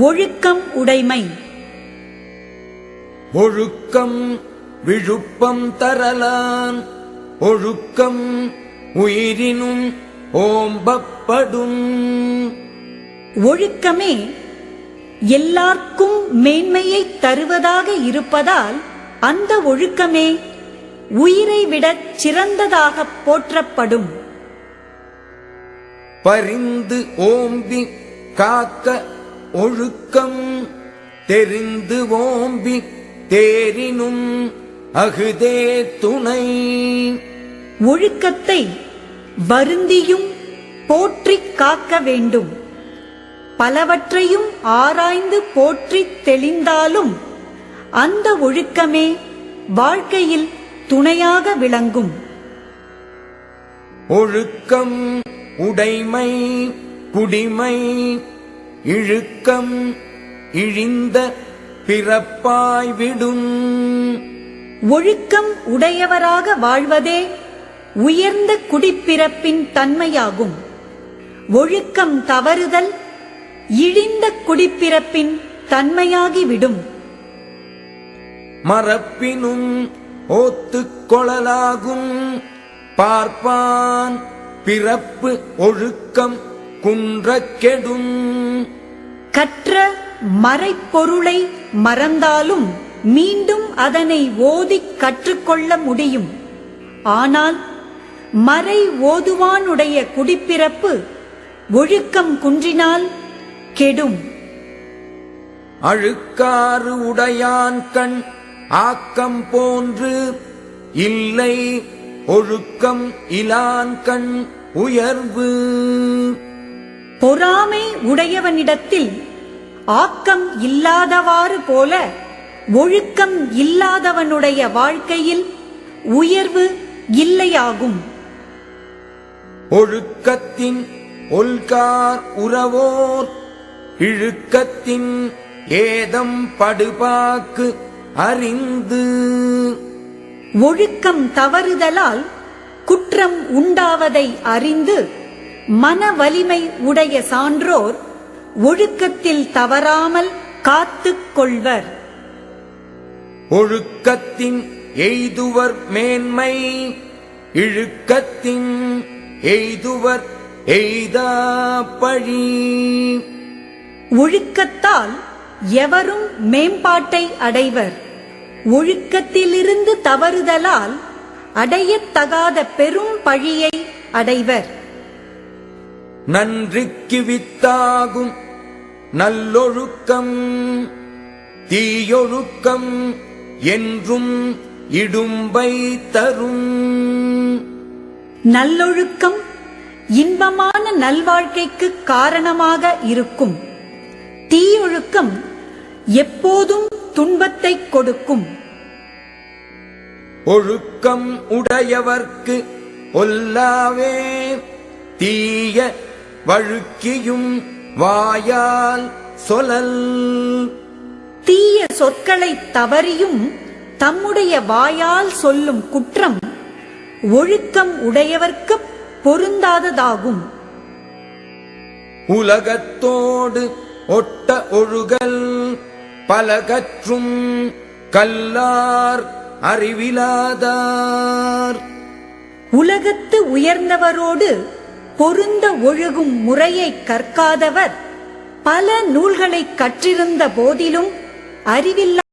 ஒழுக்கம் உடைமை. ஒழுக்கம் விழுப்பம் தரலான் ஒழுக்கம் உயிரினும் ஓம்பப்படும். ஒழுக்கமே எல்லார்க்கும் மேன்மையை தருவதாக இருப்பதால் அந்த ஒழுக்கமே உயிரை விடச் சிறந்ததாக போற்றப்படும். பரிந்து ஓம்பி காக்க ஒழுக்கம் தெரிந்து ஓம்பி தேரினும் அகுதே துணை. ஒழுக்கத்தை வருந்தியும் போற்றிக் காக்க வேண்டும். பலவற்றையும் ஆராய்ந்து போற்றித் தெளிந்தாலும் அந்த ஒழுக்கமே வாழ்க்கையில் துணையாக விளங்கும். ஒழுக்கம் உடைமை குடிமை இழுக்கம் இழிந்த பிறப்பாய் விடும். ஒழுக்கம் உடையவராக வாழ்வதே உயர்ந்த குடிப்பிறப்பின் தன்மையாகும். ஒழுக்கம் தவறுதல் இழிந்த குடிப்பிறப்பின் தன்மையாகிவிடும். மறப்பினும் ஓத்துக் கொளலாகும் பார்ப்பான் பிறப்பு ஒழுக்கம் குன்றக் கெடும். கற்ற மறைப்பொருளை மறந்தாலும் மீண்டும் அதனை ஓதிக் கற்றுக்கொள்ள முடியும். ஆனால் மறை ஓதுவானுடைய குடிப்பிறப்பு ஒழுக்கம் குன்றினால் கெடும். அழுக்காறு உடையான் கண் ஆக்கம் போன்று இல்லை ஒழுக்கம் இலான் கண் உயர்வு. பொறாமை உடையவனிடத்தில் ஆக்கம் இல்லாதவாறு போல ஒழுக்கம் இல்லாதவனுடைய வாழ்க்கையில் உயர்வு இல்லையாகும். ஒழுக்கத்தின் ஒல்கார் உறவோர் இழுக்கத்தின் ஏதம் படுபாக்கு அறிந்து. ஒழுக்கம் தவறுதலால் குற்றம் உண்டாவதை அறிந்து மன வலிமை உடைய சான்றோர் ஒழுக்கத்தில் தவறாமல் காத்துக் கொள்வர். ஒழுக்கத்தின் எய்துவர் மேன்மை இழுக்கத்தின் எய்துவர் எய்தா பழி. ஒழுக்கத்தால் எவரும் மேம்பாட்டை அடைவர். ஒழுக்கத்திலிருந்து தவறுதலால் அடையத்தகாத பெரும் பழியை அடைவர். நன்றிக்கு வித்தாகும் நல்லொழுக்கம் தீயொழுக்கம் என்றும் இடும்பை தரும். நல்லொழுக்கம் இன்பமான நல்வாழ்க்கைக்கு காரணமாக இருக்கும். தீயொழுக்கம் எப்போதும் துன்பத்தை கொடுக்கும். ஒழுக்கம் உடையவர்க்கு ஒல்லாவே தீய வழுக்கியும் வாயால் சொலல். தீய சொற்களை தவறியும் தம்முடைய வாயால் சொல்லும் குற்றம் ஒழுக்கம் உடையவர்க்கு பொருந்தாததாகும். உலகத்தோடு ஒட்ட ஒழுகல் பலகற்றும் கல்லார் அறிவிலாதார். உலகத்து உயர்ந்தவரோடு பொருந்த ஒழுகும் முறையை கற்காதவர் பல நூல்களை கற்றிருந்த போதிலும் அறிவில்லாத